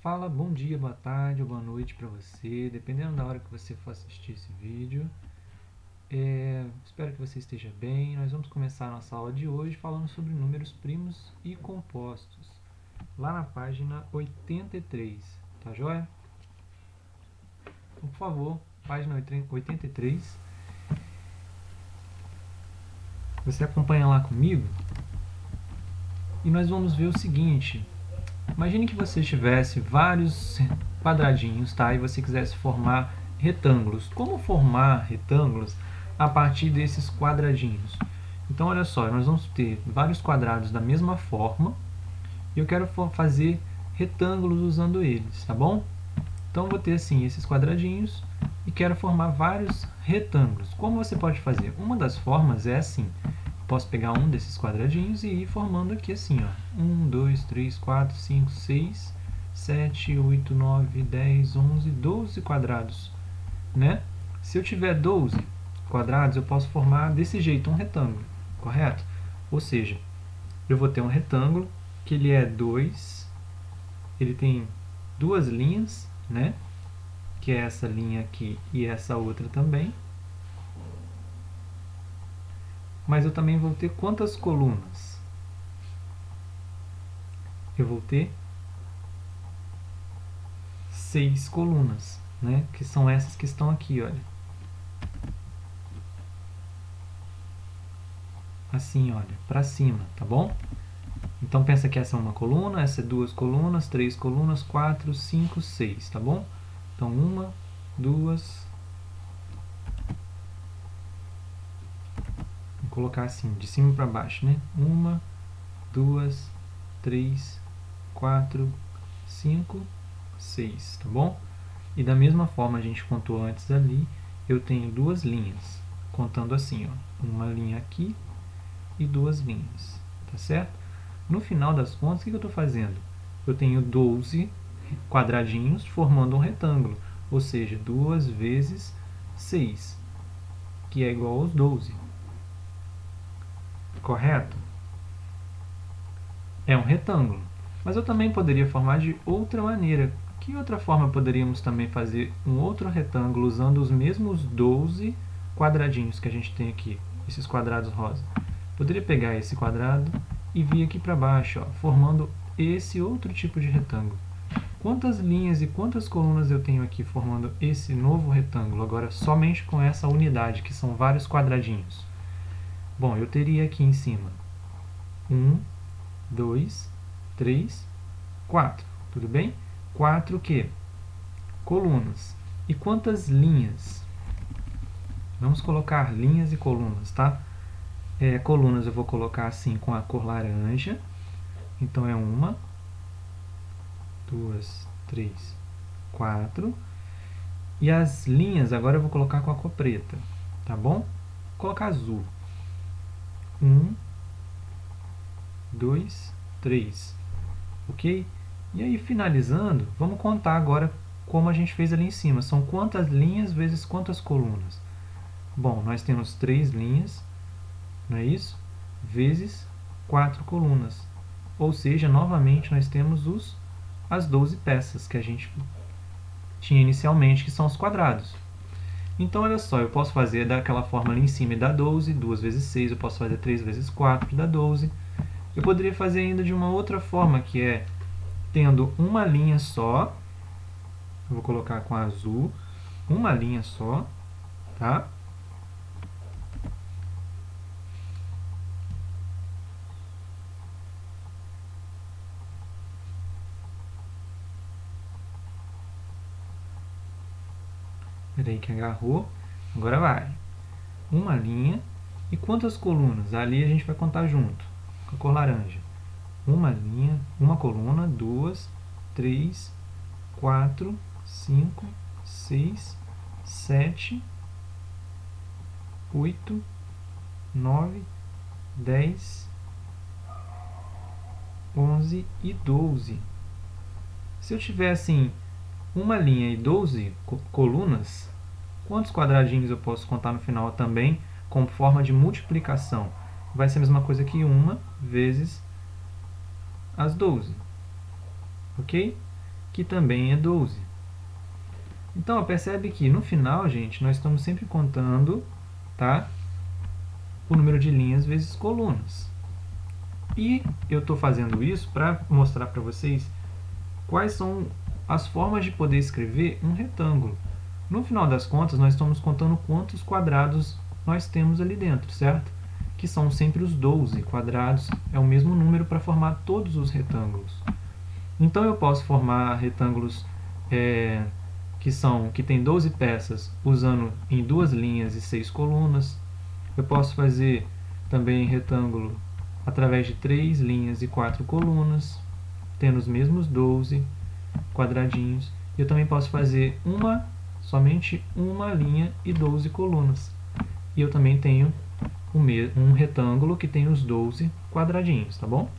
Fala bom dia, boa tarde ou boa noite para você, dependendo da hora que você for assistir esse vídeo. Espero que você esteja bem. Nós vamos começar a nossa aula de hoje falando sobre números primos e compostos, lá na página 83, tá joia? Então, por favor, página 83, você acompanha lá comigo e nós vamos ver o seguinte. Imagine que você tivesse vários quadradinhos, tá? E você quisesse formar retângulos. Como formar retângulos a partir desses quadradinhos? Então, olha só, nós vamos ter vários quadrados da mesma forma e eu quero fazer retângulos usando eles, tá bom? Então, eu vou ter assim esses quadradinhos e quero formar vários retângulos. Como você pode fazer? Uma das formas é assim. Posso pegar um desses quadradinhos e ir formando aqui assim, ó. 1, 2, 3, 4, 5, 6, 7, 8, 9, 10, 11, 12 quadrados, né? Se eu tiver 12 quadrados, eu posso formar desse jeito um retângulo, correto? Ou seja, eu vou ter um retângulo que ele é 2, ele tem duas linhas, né? Que é essa linha aqui e essa outra também. Mas eu também vou ter quantas colunas? Eu vou ter 6 colunas, né? Que são essas que estão aqui, olha. Assim, olha, para cima, tá bom? Então pensa que essa é uma coluna, essa é duas colunas, 3 colunas, 4, 5, 6, tá bom? Então uma, duas... Vou colocar assim, de cima para baixo, né? 1, 2, 3, 4, 5, 6, tá bom? E da mesma forma a gente contou antes ali, eu tenho duas linhas, contando assim, ó, uma linha aqui e duas linhas, tá certo? No final das contas, o que eu estou fazendo? Eu tenho 12 quadradinhos formando um retângulo, ou seja, 2 vezes 6, que é igual aos 12. Correto? É um retângulo. Mas eu também poderia formar de outra maneira. Que outra forma poderíamos também fazer um outro retângulo usando os mesmos 12 quadradinhos que a gente tem aqui, esses quadrados rosa? Poderia pegar esse quadrado e vir aqui para baixo, ó, formando esse outro tipo de retângulo. Quantas linhas e quantas colunas eu tenho aqui formando esse novo retângulo, agora somente com essa unidade, que são vários quadradinhos? Bom, eu teria aqui em cima 1, 2, 3, 4, tudo bem? 4 o quê? Colunas. E quantas linhas? Vamos colocar linhas e colunas, tá? Colunas eu vou colocar assim com a cor laranja. Então é 1, 2, 3, 4. E as linhas agora eu vou colocar com a cor preta, tá bom? Vou colocar azul. 1, 2, 3. Ok? E aí, finalizando, vamos contar agora como a gente fez ali em cima. São quantas linhas vezes quantas colunas? Bom, nós temos 3 linhas, não é isso? Vezes 4 colunas. Ou seja, novamente nós temos as 12 peças que a gente tinha inicialmente, que são os quadrados. Então, olha só, eu posso fazer daquela forma ali em cima e dá 12, 2 vezes 6, eu posso fazer 3 vezes 4, que dá 12. Eu poderia fazer ainda de uma outra forma, que é tendo uma linha só, eu vou colocar com azul, uma linha só, tá? Peraí que agarrou, agora vai. Uma linha, e quantas colunas? Ali a gente vai contar junto, com a cor laranja. Uma linha, uma coluna, 2, 3, 4, 5, 6, 7, 8, 9, 10, 11 e 12. Se eu tiver assim, uma linha e 12 colunas, quantos quadradinhos eu posso contar no final também com forma de multiplicação? Vai ser a mesma coisa que 1 vezes as 12. Ok? que também é 12. Então, percebe que no final, gente, nós estamos sempre contando, tá, o número de linhas vezes colunas. E eu estou fazendo isso para mostrar para vocês quais são as formas de poder escrever um retângulo. No final das contas, nós estamos contando quantos quadrados nós temos ali dentro, certo? Que são sempre os 12 quadrados, é o mesmo número para formar todos os retângulos. Então eu posso formar retângulos que tem 12 peças usando em 2 linhas e 6 colunas. Eu posso fazer também retângulo através de 3 linhas e 4 colunas, tendo os mesmos 12 quadradinhos. Eu também posso fazer somente uma linha e 12 colunas. E eu também tenho um retângulo que tem os 12 quadradinhos, tá bom?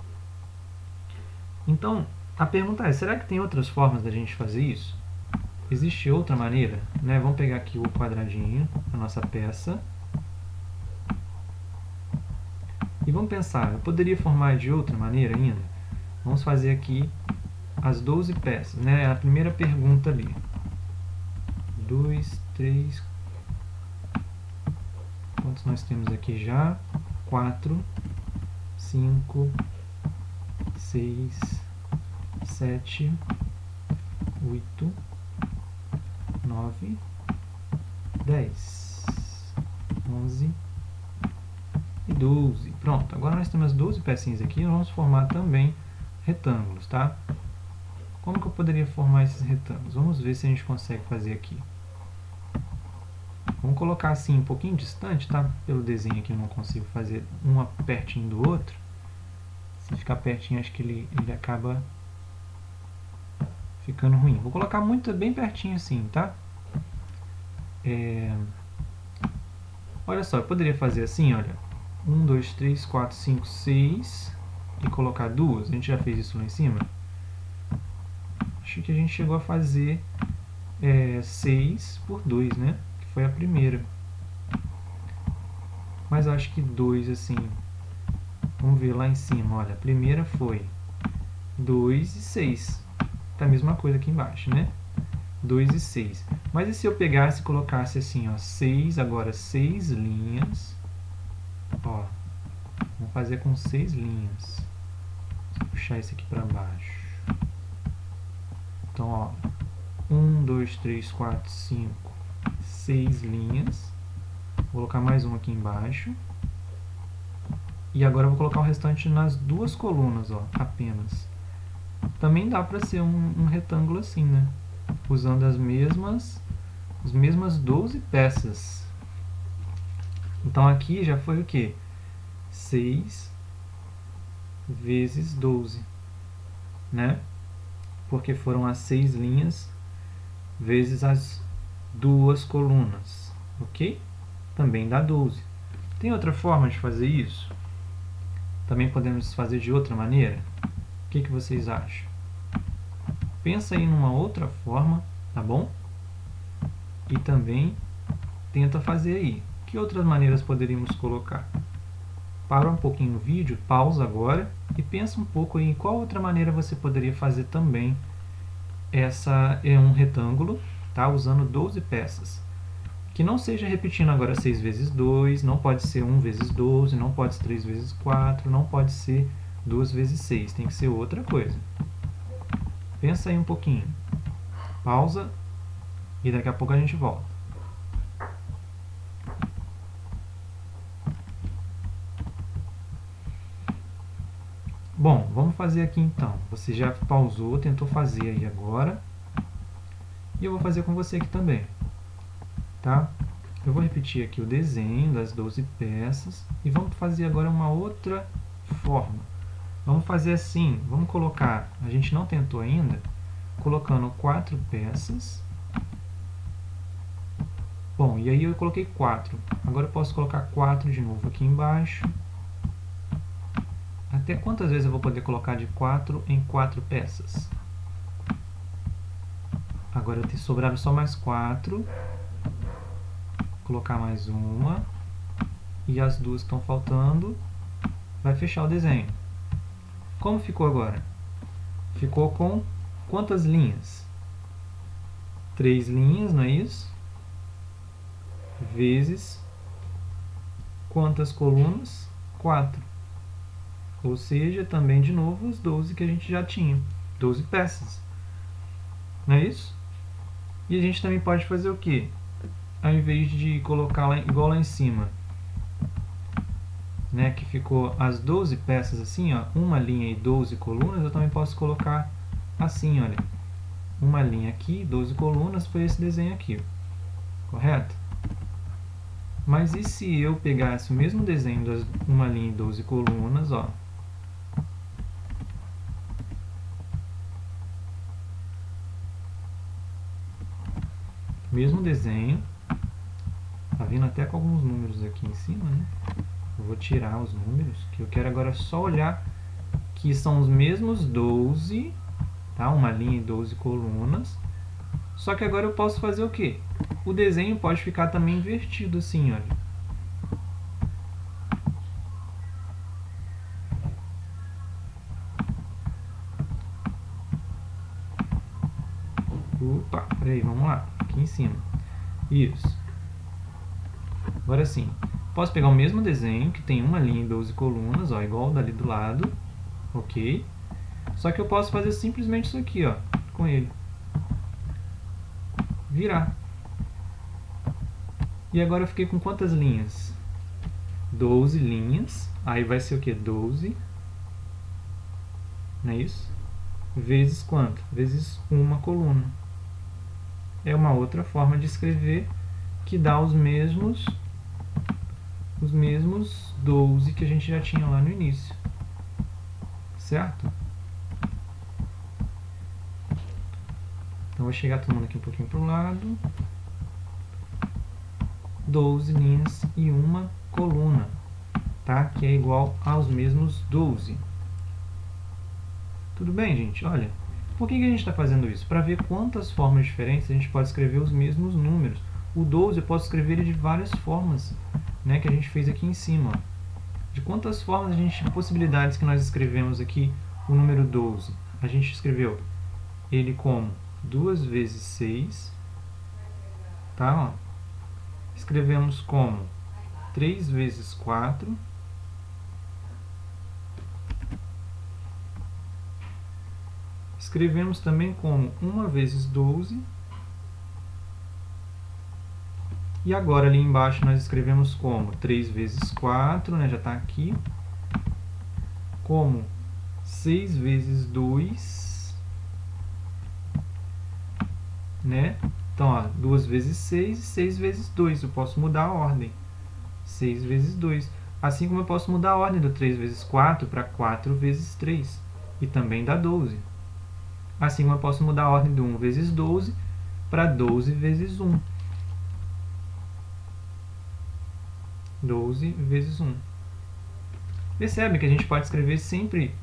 Então, a pergunta é, será que tem outras formas da gente fazer isso? Existe outra maneira? Né? Vamos pegar aqui o quadradinho, a nossa peça. E vamos pensar, eu poderia formar de outra maneira ainda? Vamos fazer aqui as 12 peças, né? A primeira pergunta ali. 2, 3... Quantos nós temos aqui já? 4, 5, 6, 7, 8, 9, 10, 11 e 12. Pronto, agora nós temos as 12 pecinhas aqui e vamos formar também retângulos, tá? Como que eu poderia formar esses retângulos? Vamos ver se a gente consegue fazer aqui. Vamos colocar assim um pouquinho distante, tá? Pelo desenho aqui eu não consigo fazer um pertinho do outro. Se ficar pertinho, acho que ele acaba ficando ruim. Vou colocar bem pertinho assim, tá? Olha só, eu poderia fazer assim, olha. 1, 2, 3, 4, 5, 6 e colocar duas. A gente já fez isso lá em cima? Acho que a gente chegou a fazer 6 por 2, né? Que foi a primeira. Mas acho que 2, assim... Vamos ver lá em cima, olha. A primeira foi 2 e 6. Tá a mesma coisa aqui embaixo, né? 2 e 6. Mas e se eu pegasse e colocasse assim, ó, 6, agora 6 linhas. Ó, vamos fazer com 6 linhas. Vou puxar esse aqui para baixo. Então, ó, 1, 2, 3, 4, 5, 6 linhas. Vou colocar mais um aqui embaixo. E agora eu vou colocar o restante nas duas colunas, ó, apenas. Também dá para ser um retângulo assim, né? Usando as mesmas 12 peças. Então aqui já foi o quê? 6 vezes 12, né? Porque foram as 6 linhas vezes as duas colunas, ok? Também dá 12. Tem outra forma de fazer isso? Também podemos fazer de outra maneira? O que vocês acham? Pensa aí numa outra forma, tá bom? E também tenta fazer aí. Que outras maneiras poderíamos colocar? Para um pouquinho o vídeo, pausa agora e pensa um pouco aí em qual outra maneira você poderia fazer também essa um retângulo, tá? Usando 12 peças. Que não seja repetindo agora 6 vezes 2, não pode ser 1 vezes 12, não pode ser 3 vezes 4, não pode ser 2 vezes 6, tem que ser outra coisa. Pensa aí um pouquinho. Pausa e daqui a pouco a gente volta. Bom, vamos fazer aqui então. Você já pausou, tentou fazer aí agora. E eu vou fazer com você aqui também. Tá? Eu vou repetir aqui o desenho das 12 peças. E vamos fazer agora uma outra forma. Vamos fazer assim, vamos colocar, a gente não tentou ainda, colocando 4 peças. Bom, e aí eu coloquei 4. Agora eu posso colocar 4 de novo aqui embaixo. Até quantas vezes eu vou poder colocar de 4 em 4 peças? Agora eu tenho sobrado só mais 4. Colocar mais uma. E as duas que estão faltando. Vai fechar o desenho. Como ficou agora? Ficou com quantas linhas? 3 linhas, não é isso? Vezes quantas colunas? 4. Ou seja, também de novo os 12 que a gente já tinha. 12 peças. Não é isso? E a gente também pode fazer o quê? Ao invés de colocar lá, igual lá em cima, né, que ficou as 12 peças assim, ó, uma linha e 12 colunas, eu também posso colocar assim, olha. Uma linha aqui, 12 colunas, foi esse desenho aqui. Correto? Mas e se eu pegasse o mesmo desenho das uma linha e 12 colunas, ó. Mesmo desenho. Tá vindo até com alguns números aqui em cima, né? Eu vou tirar os números, que eu quero agora só olhar que são os mesmos 12, tá? Uma linha e 12 colunas. Só que agora eu posso fazer o quê? O desenho pode ficar também invertido assim, olha. Opa, peraí, vamos lá. Aqui em cima. Isso. Agora sim. Posso pegar o mesmo desenho, que tem uma linha e 12 colunas, ó, igual dali do lado. Ok? Só que eu posso fazer simplesmente isso aqui, ó, com ele. Virar. E agora eu fiquei com quantas linhas? 12 linhas. Aí vai ser o que? 12. Não é isso? Vezes quanto? Vezes uma coluna. É uma outra forma de escrever que dá os mesmos 12 que a gente já tinha lá no início. Certo? Então vou chegar tomando aqui um pouquinho para o lado. 12 linhas e uma coluna, tá? Que é igual aos mesmos 12. Tudo bem, gente? Olha, por que a gente está fazendo isso? Para ver quantas formas diferentes a gente pode escrever os mesmos números. O 12 eu posso escrever ele de várias formas, né? Que a gente fez aqui em cima. Ó. De quantas formas possibilidades que nós escrevemos aqui o número 12? A gente escreveu ele como 2 vezes 6, tá? Ó. Escrevemos como 3 vezes 4. Escrevemos também como 1 vezes 12. E agora ali embaixo nós escrevemos como 3 vezes 4, né, já está aqui. Como 6 vezes 2. Né? Então, ó, 2 vezes 6 e 6 vezes 2. Eu posso mudar a ordem. 6 vezes 2. Assim como eu posso mudar a ordem do 3 vezes 4 para 4 vezes 3. E também dá 12. Assim como eu posso mudar a ordem do 1 vezes 12 para 12 vezes 1. 12 vezes 1. Percebe que a gente pode escrever sempre...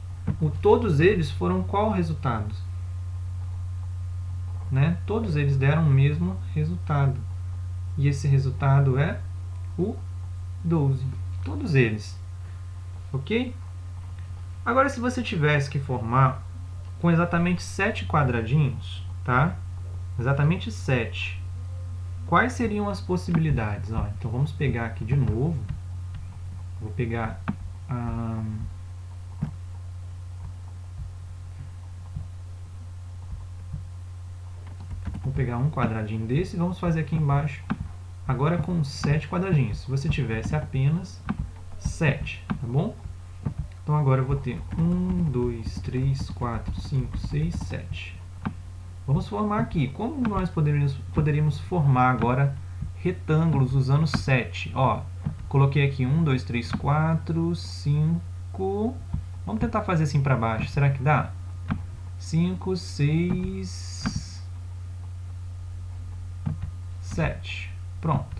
todos eles foram qual resultado? Né? Todos eles deram o mesmo resultado. E esse resultado é o 12. Todos eles. Ok? Agora, se você tivesse que formar com exatamente 7 quadradinhos, tá? Exatamente 7. Quais seriam as possibilidades? Ó, então, vamos pegar aqui de novo. Vou pegar... Vou pegar um quadradinho desse e vamos fazer aqui embaixo, agora com 7 quadradinhos. Se você tivesse apenas 7, tá bom? Então agora eu vou ter 1, 2, 3, 4, 5, 6, 7. Vamos formar aqui. Como nós poderíamos formar agora retângulos usando 7? Ó, coloquei aqui 1, 2, 3, 4, 5... Vamos tentar fazer assim para baixo. Será que dá? 5, 6... 7. Pronto.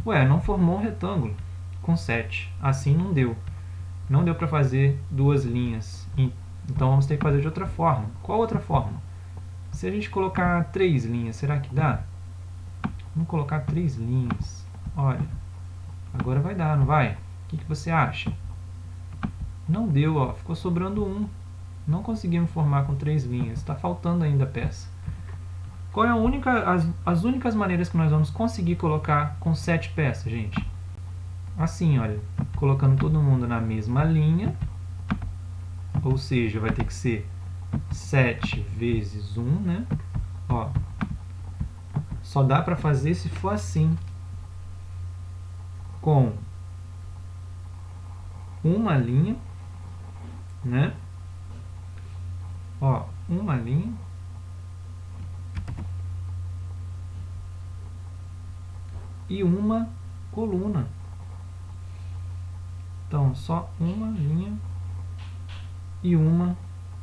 Ué, não formou um retângulo com 7. Assim não deu. Não deu para fazer duas linhas. Então vamos ter que fazer de outra forma. Qual outra forma? Se a gente colocar 3 linhas, será que dá? Vamos colocar 3 linhas. Olha, agora vai dar, não vai? O que você acha? Não deu, ó. Ficou sobrando 1. Não conseguimos formar com 3 linhas, está faltando ainda a peça. Qual é as únicas maneiras que nós vamos conseguir colocar com 7 peças, gente? Assim, olha, colocando todo mundo na mesma linha, ou seja, vai ter que ser 7 vezes 1, né? Ó, só dá para fazer se for assim, com uma linha, né? Ó, uma linha. E uma coluna. Então, só uma linha e uma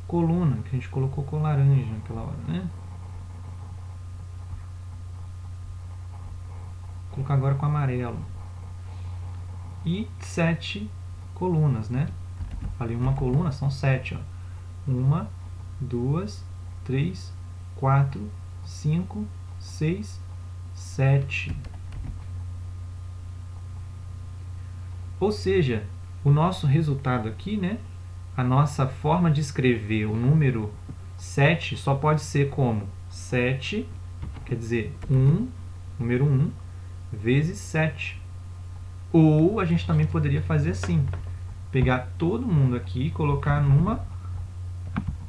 coluna, que a gente colocou com laranja naquela hora, né? Vou colocar agora com amarelo. E 7 colunas, né? Falei uma coluna, são 7, ó. 1, 2, 3, 4, 5, 6, 7. Ou seja, o nosso resultado aqui, né? A nossa forma de escrever o número 7 só pode ser como 7, quer dizer, 1, número 1, vezes 7. Ou a gente também poderia fazer assim, pegar todo mundo aqui e colocar numa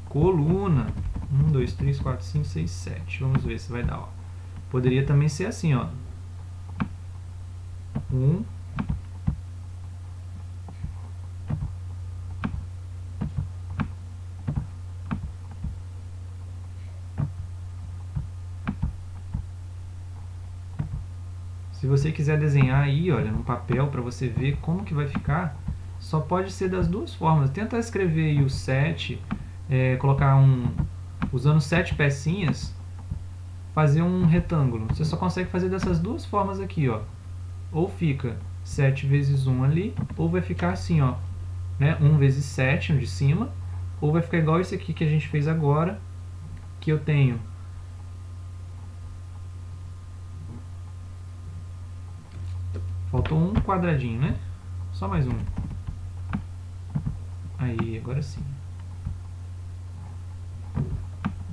coluna. 1, 2, 3, 4, 5, 6, 7. Vamos ver se vai dar. Ó. Poderia também ser assim, ó. 1, se você quiser desenhar aí, olha, no papel, para você ver como que vai ficar, só pode ser das duas formas. Tenta escrever aí o 7, colocar usando 7 pecinhas, fazer um retângulo. Você só consegue fazer dessas duas formas aqui, ó. Ou fica 7 vezes 1 ali, ou vai ficar assim, ó, né? 1 vezes 7, um de cima, ou vai ficar igual esse aqui que a gente fez agora, que eu tenho faltou um quadradinho, né? Só mais um. Aí, agora sim.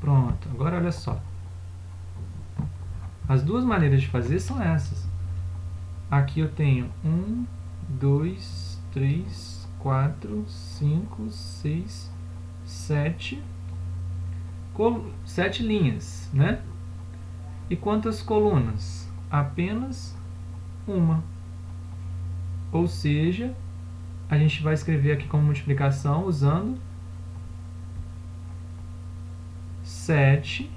Pronto, agora olha só. As duas maneiras de fazer são essas. Aqui eu tenho 1, 2, 3, 4, 5, 6, 7. 7 linhas, né? E quantas colunas? Apenas uma. Ou seja, a gente vai escrever aqui como multiplicação usando 7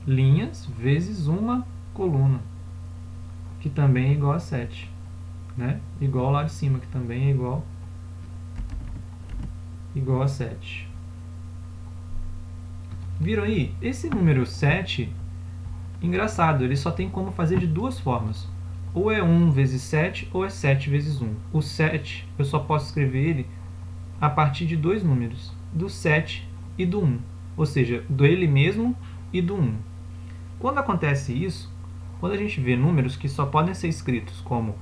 linhas vezes uma coluna, que também é igual a 7, né? Igual lá de cima, que também é igual a 7. Viram aí? Esse número 7, engraçado, ele só tem como fazer de duas formas. Ou é 1 vezes 7, ou é 7 vezes 1. O 7, eu só posso escrever ele a partir de dois números, do 7 e do 1. Ou seja, do ele mesmo e do 1. Quando acontece isso, quando a gente vê números que só podem ser escritos como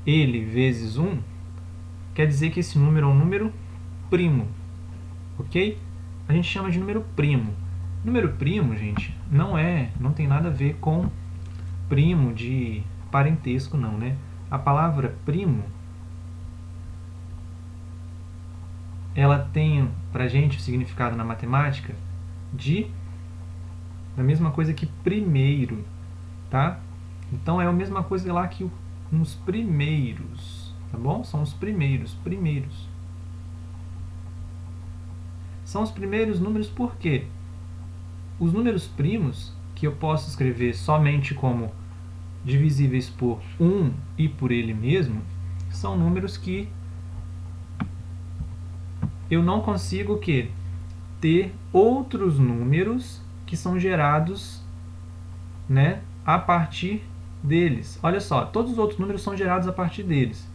ele vezes 1, quer dizer que esse número é um número primo, ok? A gente chama de número primo. Número primo, gente, não tem nada a ver com primo de parentesco, não, né? A palavra primo, ela tem pra gente o significado na matemática da mesma coisa que primeiro, tá? Então é a mesma coisa lá que uns primeiros, tá bom? São os primeiros. São os primeiros números por quê? Os números primos, que eu posso escrever somente como divisíveis por 1 e por ele mesmo, são números que eu não consigo ter outros números que são gerados, né, a partir deles. Olha só, todos os outros números são gerados a partir deles.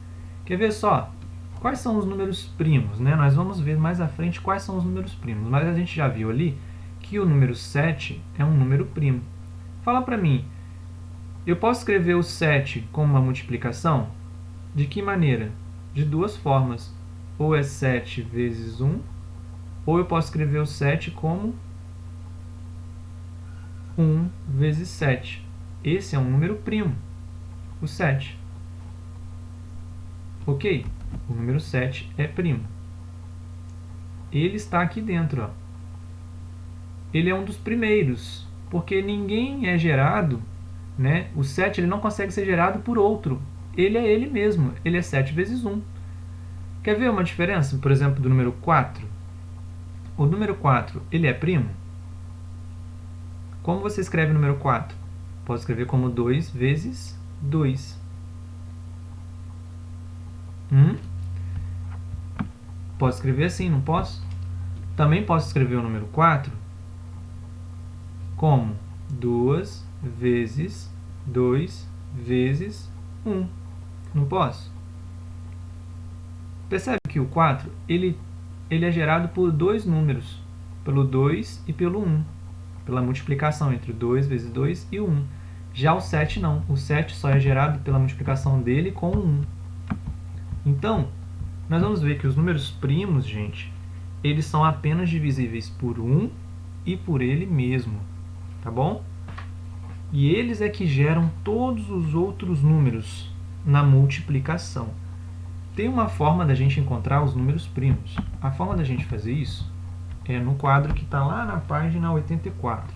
Quer ver só? Quais são os números primos, né? Nós vamos ver mais à frente quais são os números primos. Mas a gente já viu ali que o número 7 é um número primo. Fala pra mim, eu posso escrever o 7 como uma multiplicação? De que maneira? De duas formas. Ou é 7 vezes 1, Ou eu posso escrever o 7 como 1 vezes 7. Esse é um número primo, o 7. Ok? O número 7 é primo. Ele está aqui dentro. Ó. Ele é um dos primeiros, porque ninguém é gerado, né? O 7 ele não consegue ser gerado por outro. Ele é ele mesmo. Ele é 7 vezes 1. Quer ver uma diferença, por exemplo, do número 4? O número 4, ele é primo? Como você escreve o número 4? Posso escrever como 2 vezes 2. Posso escrever assim, não posso? Também posso escrever o número 4 como 2 vezes 2 vezes 1. Não posso? Percebe que o 4 ele é gerado por dois números, pelo 2 e pelo 1, pela multiplicação entre 2 vezes 2 e 1. Já o 7 não, o 7 só é gerado pela multiplicação dele com o 1. Então, nós vamos ver que os números primos, gente, eles são apenas divisíveis por 1 e por ele mesmo, tá bom? E eles é que geram todos os outros números na multiplicação. Tem uma forma da gente encontrar os números primos. A forma da gente fazer isso é no quadro que está lá na página 84.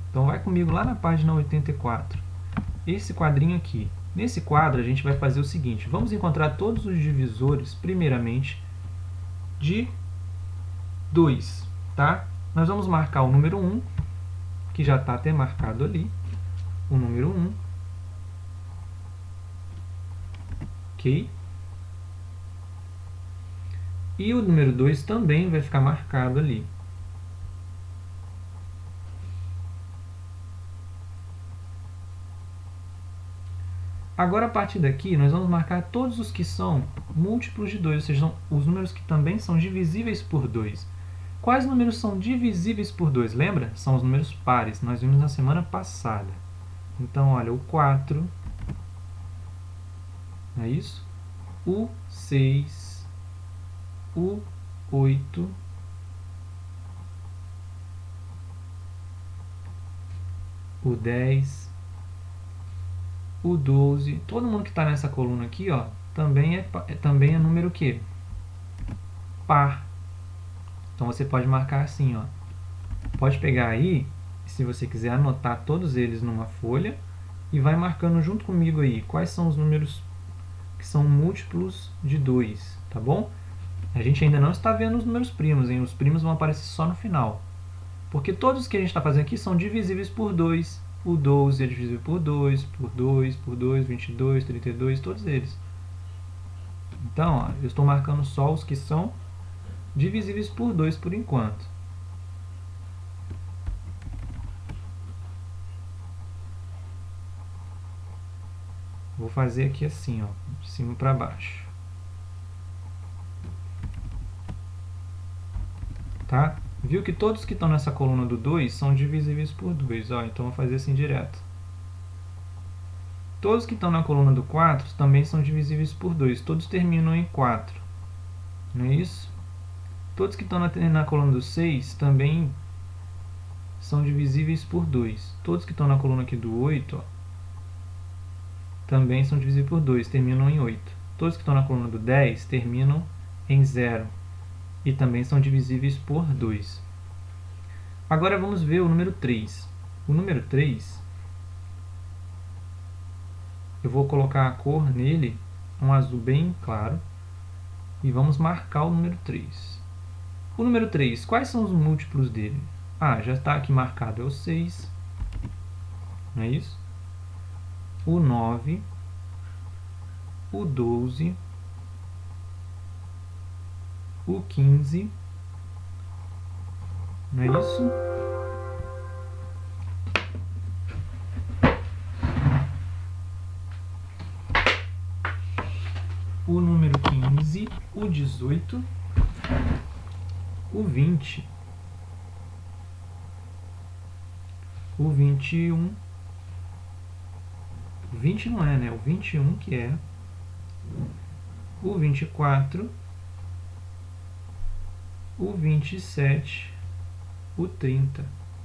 Então vai comigo lá na página 84. Esse quadrinho aqui. Nesse quadro a gente vai fazer o seguinte. Vamos encontrar todos os divisores, primeiramente, de 2. Tá? Nós vamos marcar o número 1, que já está até marcado ali. O número 1. Ok? E o número 2 também vai ficar marcado ali. Agora, a partir daqui, nós vamos marcar todos os que são múltiplos de 2, ou seja, os números que também são divisíveis por 2. Quais números são divisíveis por 2? Lembra? São os números pares. Nós vimos na semana passada. Então, olha, o 4, não é isso? O 6, o 8, o 10, o 12. Todo mundo que está nessa coluna aqui, ó, também é número o quê? Par. Então você pode marcar assim, ó. Pode pegar aí, se você quiser anotar todos eles numa folha, e vai marcando junto comigo aí quais são os números que são múltiplos de 2, tá bom? A gente ainda não está vendo os números primos, hein? Os primos vão aparecer só no final. Porque todos que a gente está fazendo aqui são divisíveis por 2. O 12 é divisível por 2, por 2, por 2, 22, 32, todos eles. Então, ó, eu estou marcando só os que são divisíveis por 2 por enquanto. Vou fazer aqui assim, ó, de cima para baixo. Tá? Viu que todos que estão nessa coluna do 2 são divisíveis por 2, ó, então vou fazer assim direto. Todos que estão na coluna do 4 também são divisíveis por 2, todos terminam em 4. Não é isso? Todos que estão na coluna do 6 também são divisíveis por 2. Todos que estão na coluna aqui do 8, ó, também são divisíveis por 2, terminam em 8. Todos que estão na coluna do 10 terminam em 0 e também são divisíveis por 2. Agora vamos ver o número 3. O número 3, eu vou colocar a cor nele, um azul bem claro, e vamos marcar o número 3. O número 3, quais são os múltiplos dele? Ah, já está aqui marcado, é o 6, não é isso? O 9, o 12, o 15, não é isso? O número 15, o 18, o 20, o 21, o 20 não é, né? O 21 que é, o 24, o 27, o 30.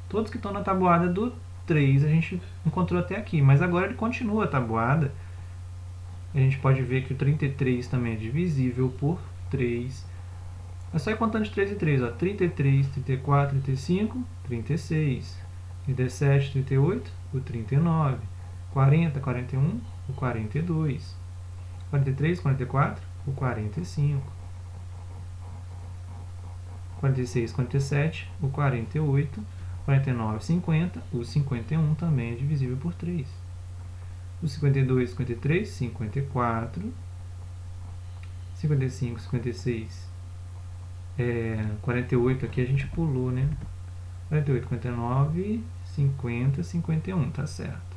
Todos que estão na tabuada do 3 a gente encontrou até aqui, mas agora ele continua a tabuada. A gente pode ver que o 33 também é divisível por 3. É só ir contando de 3 em 3, ó. 33, 34, 35, 36, 37, 38, o 39, 40, 41, o 42, 43, 44, o 45, 46, 47, o 48, 49, 50, o 51 também é divisível por 3. O 52, 53, 54, 55, 56, 48 aqui a gente pulou, né? 48, 59, 50, 51, tá certo.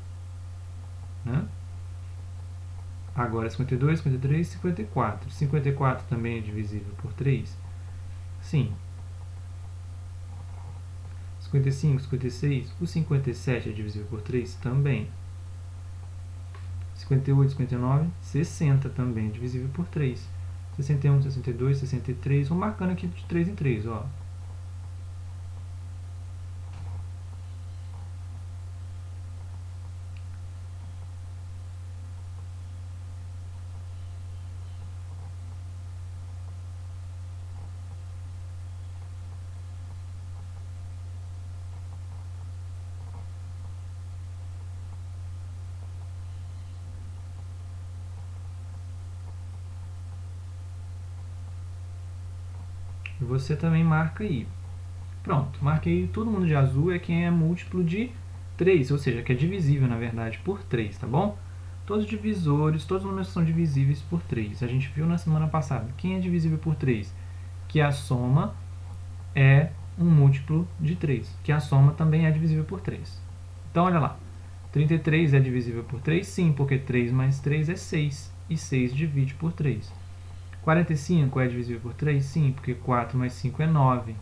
Né? Agora 52, 53, 54. 54 também é divisível por 3? Sim. 55, 56, o 57 é divisível por 3? Também. 58, 59, 60 também é divisível por 3. 61, 62, 63, vou marcando aqui de 3 em 3, ó. E você também marca aí. Pronto, marquei todo mundo de azul é quem é múltiplo de 3, ou seja, que é divisível, na verdade, por 3, tá bom? Todos os divisores, todos os números são divisíveis por 3. A gente viu na semana passada. Quem é divisível por 3? Que a soma é um múltiplo de 3, que a soma também é divisível por 3. Então, olha lá. 33 é divisível por 3? Sim, porque 3 mais 3 é 6, e 6 divide por 3. 45 é divisível por 3? Sim, porque 4 mais 5 é 9,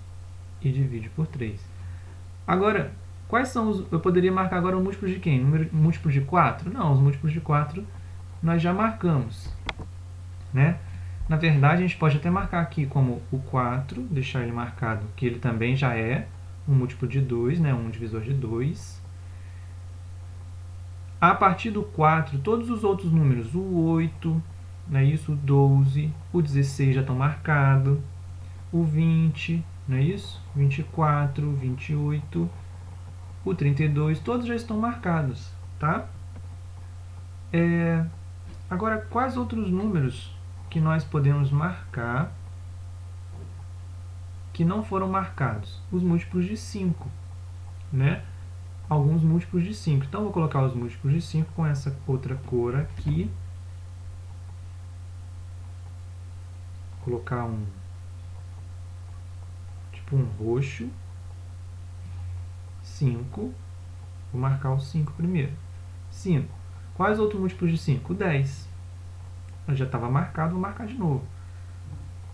e divide por 3. Agora, quais são os... Eu poderia marcar agora o múltiplo de quem? Múltiplo de 4? Não, os múltiplos de 4 nós já marcamos, né? Na verdade, a gente pode até marcar aqui como o 4, deixar ele marcado, que ele também já é um múltiplo de 2, né? Um divisor de 2. A partir do 4, todos os outros números, o 8, não é isso? O 12, o 16 já estão marcados, o 20, não é isso? 24, 28, o 32, todos já estão marcados, tá? Agora, quais outros números que nós podemos marcar que não foram marcados? Os múltiplos de 5, né? Alguns múltiplos de 5. Então, vou colocar os múltiplos de 5 com essa outra cor aqui. Vou colocar tipo um roxo. 5. Vou marcar o 5 primeiro. 5. Quais outros múltiplos de 5? O 10. Já estava marcado, vou marcar de novo.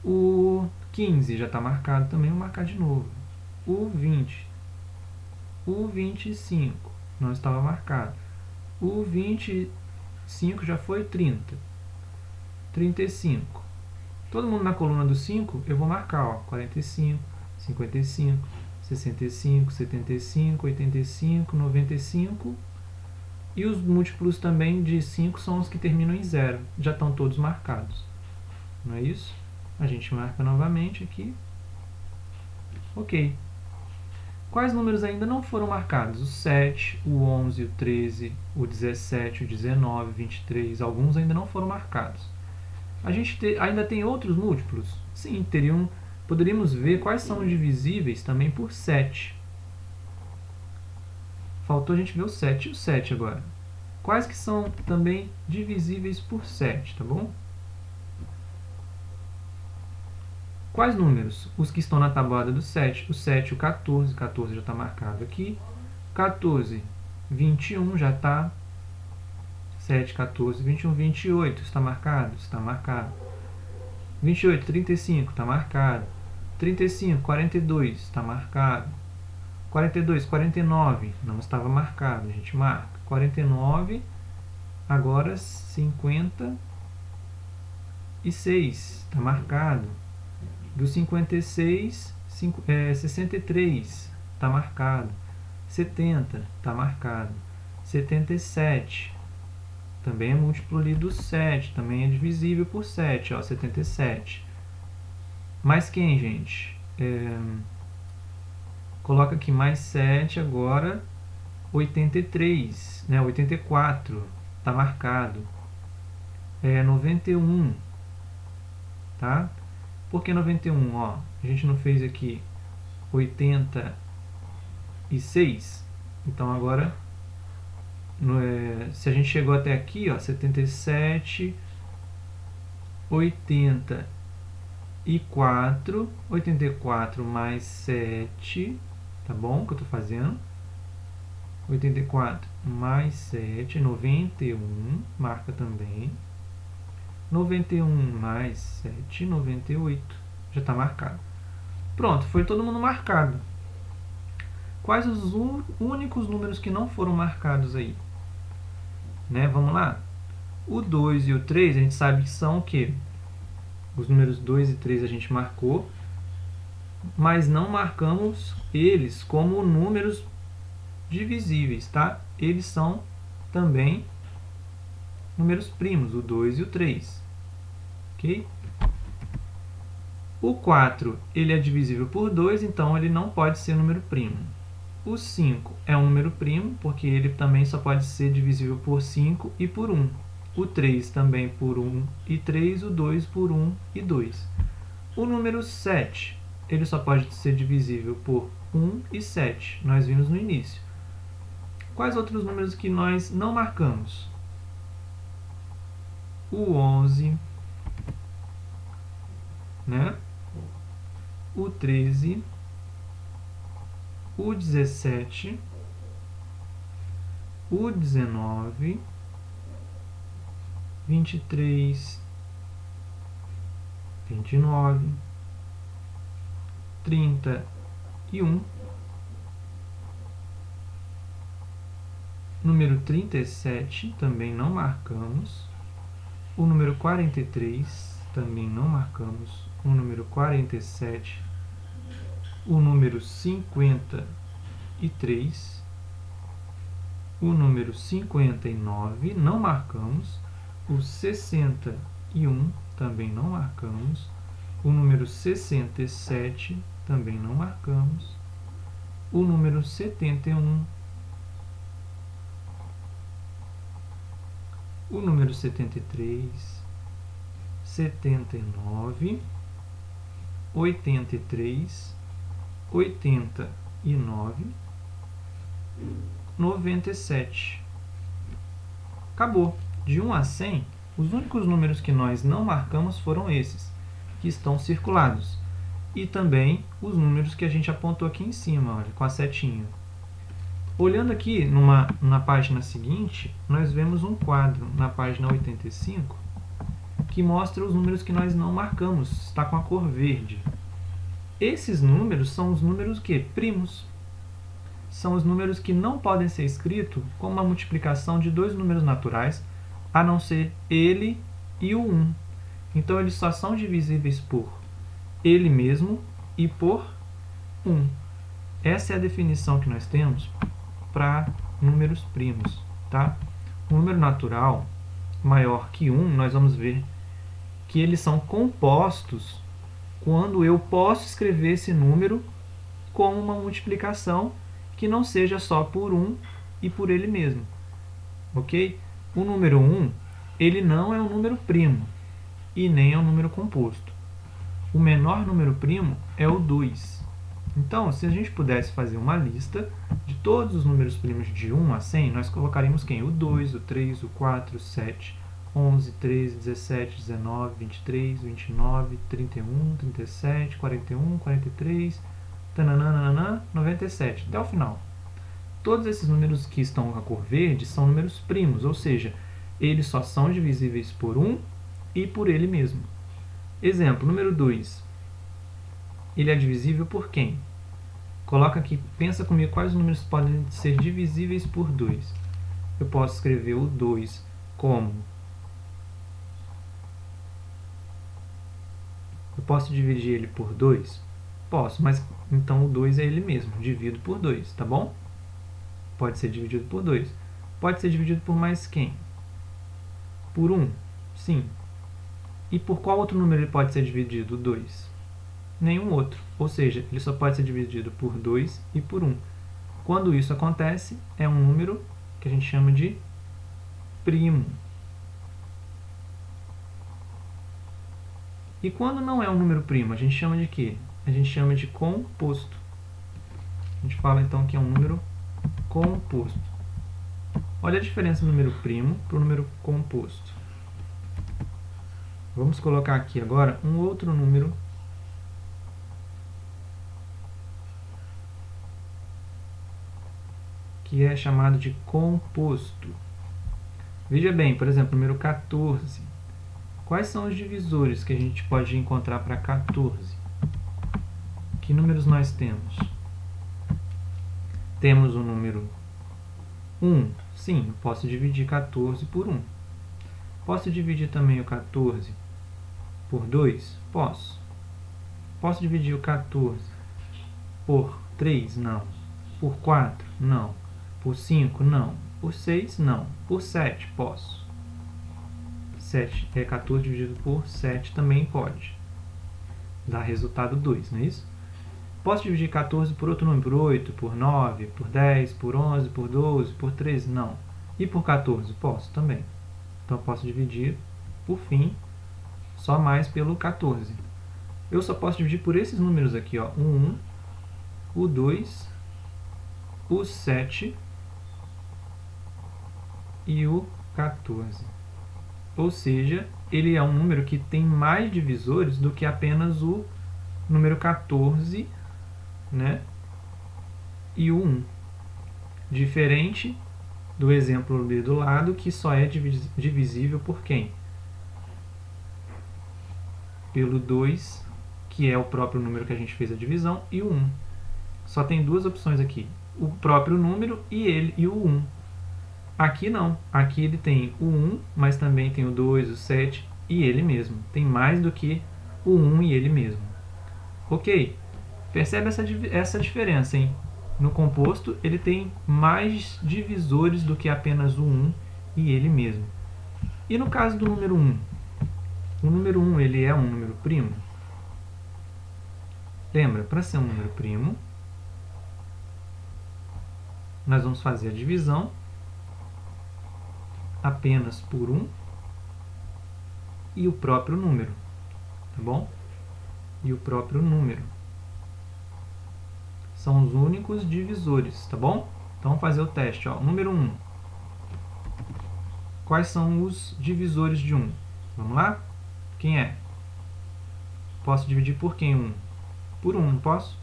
O 15 já está marcado também, vou marcar de novo. O 20. O 25 não estava marcado. O 25 já foi 30. 35. Todo mundo na coluna do 5, eu vou marcar, ó, 45, 55, 65, 75, 85, 95. E os múltiplos também de 5 são os que terminam em 0. Já estão todos marcados. Não é isso? A gente marca novamente aqui. Ok. Quais números ainda não foram marcados? O 7, o 11, o 13, o 17, o 19, o 23. Alguns ainda não foram marcados. A gente ainda tem outros múltiplos? Sim, poderíamos ver quais são os divisíveis também por 7. Faltou a gente ver o 7 e o 7 agora. Quais que são também divisíveis por 7, tá bom? Quais números? Os que estão na tabuada do 7. O 7 e o 14. 14 já está marcado aqui. 14, 21 já está. 7, 14, 21, 28. Está marcado? Está marcado. 28, 35. Está marcado. 35, 42. Está marcado. 42, 49. Não estava marcado. A gente marca. 49. Agora 56. Está marcado. Do 56, 63 está marcado. 70 está marcado. 77 também é múltiplo ali do 7, também é divisível por 7, ó, 77. Mais quem, gente? Coloca aqui mais 7 agora, 83, né? 84 está marcado. 91, tá? Por que 91? Ó, a gente não fez aqui 86, então agora se a gente chegou até aqui, ó, 77, 84 mais 7, tá bom? Que eu tô fazendo. 84 mais 7, 91, marca também. 91 mais 7, 98, já está marcado. Pronto, foi todo mundo marcado. Quais os únicos números que não foram marcados aí? Né? Vamos lá. O 2 e o 3, a gente sabe que são o quê? Os números 2 e 3 a gente marcou, mas não marcamos eles como números divisíveis, tá? Eles são também números primos, o 2 e o 3. Ok? O 4 ele é divisível por 2, então ele não pode ser número primo. O 5 é um número primo, porque ele também só pode ser divisível por 5 e por 1. O 3 também por 1 e 3, o 2 por 1 e 2. O número 7, ele só pode ser divisível por 1 e 7, nós vimos no início. Quais outros números que nós não marcamos? O 11, né? O 13, o 17, o 19, 23, 29, 31, número 37 também não marcamos, o número 43 também não marcamos, o número 47, o número 53, o número 59 não marcamos, o 61 também não marcamos, o número 67 também não marcamos, o número 71, o número 73, 79, 83, 89, 97. Acabou. De 1 a 100, os únicos números que nós não marcamos foram esses, que estão circulados. E também os números que a gente apontou aqui em cima, olha, com a setinha. Olhando aqui na página seguinte, nós vemos um quadro na página 85 que mostra os números que nós não marcamos, está com a cor verde. Esses números são os números que? Primos. São os números que não podem ser escritos como uma multiplicação de dois números naturais, a não ser ele e o 1. Então, eles só são divisíveis por ele mesmo e por 1. Essa é a definição que nós temos para números primos. Tá? Um número natural maior que 1, nós vamos ver que eles são compostos quando eu posso escrever esse número como uma multiplicação que não seja só por 1 e por ele mesmo. Ok? O número 1, ele não é um número primo e nem é um número composto. O menor número primo é o 2. Então, se a gente pudesse fazer uma lista de todos os números primos de 1 a 100, nós colocaríamos quem? O 2, o 3, o 4, o 7, 11, 13, 17, 19, 23, 29, 31, 37, 41, 43, tananana, 97, até o final. Todos esses números que estão com a cor verde são números primos, ou seja, eles só são divisíveis por 1 e por ele mesmo. Exemplo, número 2. Ele é divisível por quem? Coloca aqui, pensa comigo quais números podem ser divisíveis por 2. Eu posso escrever o 2 como... Eu posso dividir ele por 2? Posso, mas então o 2 é ele mesmo. Divido por 2, tá bom? Pode ser dividido por 2. Pode ser dividido por mais quem? Por 1? Sim. E por qual outro número ele pode ser dividido? 2. Nenhum outro. Ou seja, ele só pode ser dividido por 2 e por 1. Quando isso acontece, é um número que a gente chama de primo. E quando não é um número primo, a gente chama de quê? A gente chama de composto. A gente fala então que é um número composto. Olha a diferença do número primo para o número composto. Vamos colocar aqui agora um outro número que é chamado de composto. Veja bem, por exemplo, o número 14. Quais são os divisores que a gente pode encontrar para 14? Que números nós temos? Temos o número 1. Sim, eu posso dividir 14 por 1. Posso dividir também o 14 por 2? Posso. Posso dividir o 14 por 3? Não. Por 4? Não. Por 5? Não. Por 6? Não. Por 7? Posso. 14 dividido por 7 também pode. Dá resultado 2, não é isso? Posso dividir 14 por outro número? Por 8, por 9, por 10, por 11, por 12, por 13? Não. E por 14? Posso também. Então eu posso dividir, por fim, só mais pelo 14. Eu só posso dividir por esses números aqui, ó, o 1, o 2, o 7 e o 14. Ou seja, ele é um número que tem mais divisores do que apenas o número 14, né, e o 1. Diferente do exemplo ali do lado, que só é divisível por quem? Pelo 2, que é o próprio número que a gente fez a divisão, e o 1. Só tem duas opções aqui, o próprio número e o 1. Aqui não, aqui ele tem o 1, mas também tem o 2, o 7 e ele mesmo. Tem mais do que o 1 e ele mesmo. Ok? Percebe essa diferença, hein? No composto, ele tem mais divisores do que apenas o 1 e ele mesmo. E no caso do número 1? O número 1, ele é um número primo? Lembra, para ser um número primo, nós vamos fazer a divisão apenas por 1 e o próprio número, tá bom? E o próprio número. São os únicos divisores, tá bom? Então vamos fazer o teste, ó. Número 1. Quais são os divisores de 1? Vamos lá? Quem é? Posso dividir por quem 1? Por 1, não posso?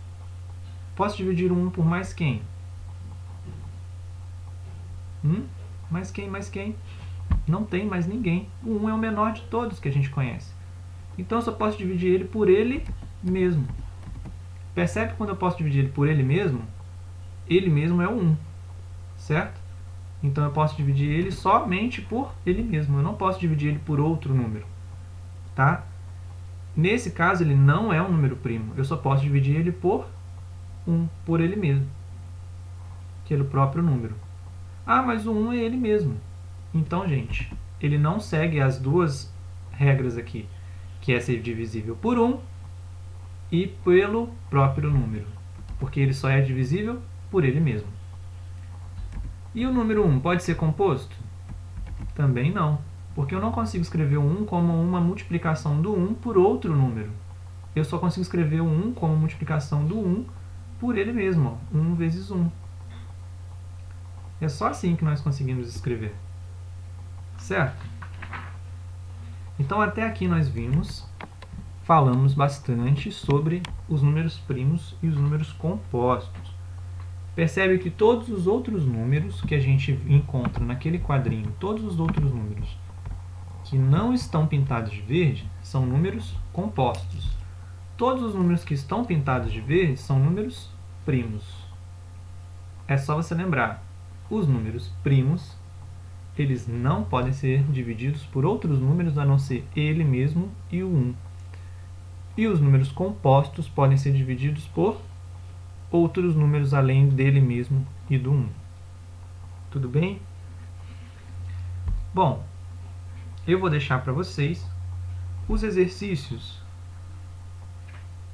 Posso dividir 1 por mais quem? Mais quem? Mais quem? Não tem mais ninguém. O 1 é o menor de todos que a gente conhece. Então eu só posso dividir ele por ele mesmo. Percebe que quando eu posso dividir ele por ele mesmo é o 1, certo? Então eu posso dividir ele somente por ele mesmo. Eu não posso dividir ele por outro número, tá? Nesse caso ele não é um número primo. Eu só posso dividir ele por 1, por ele mesmo, pelo próprio número. Ah, mas o 1 é ele mesmo. Então, gente, ele não segue as duas regras aqui, que é ser divisível por 1 e pelo próprio número, porque ele só é divisível por ele mesmo. E o número 1 pode ser composto? Também não, porque eu não consigo escrever o 1 como uma multiplicação do 1 por outro número. Eu só consigo escrever o 1 como multiplicação do 1 por ele mesmo, ó, 1 vezes 1. É só assim que nós conseguimos escrever. Certo? Então até aqui nós falamos bastante sobre os números primos e os números compostos. Percebe que todos os outros números que a gente encontra naquele quadrinho, todos os outros números que não estão pintados de verde, são números compostos. Todos os números que estão pintados de verde são números primos. É só você lembrar, os números primos, eles não podem ser divididos por outros números a não ser ele mesmo e o 1. E os números compostos podem ser divididos por outros números além dele mesmo e do 1. Tudo bem? Bom, eu vou deixar para vocês os exercícios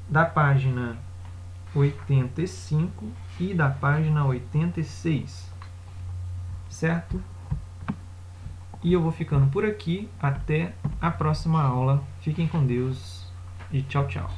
da página 85 e da página 86, certo? E eu vou ficando por aqui, até a próxima aula. Fiquem com Deus e tchau, tchau.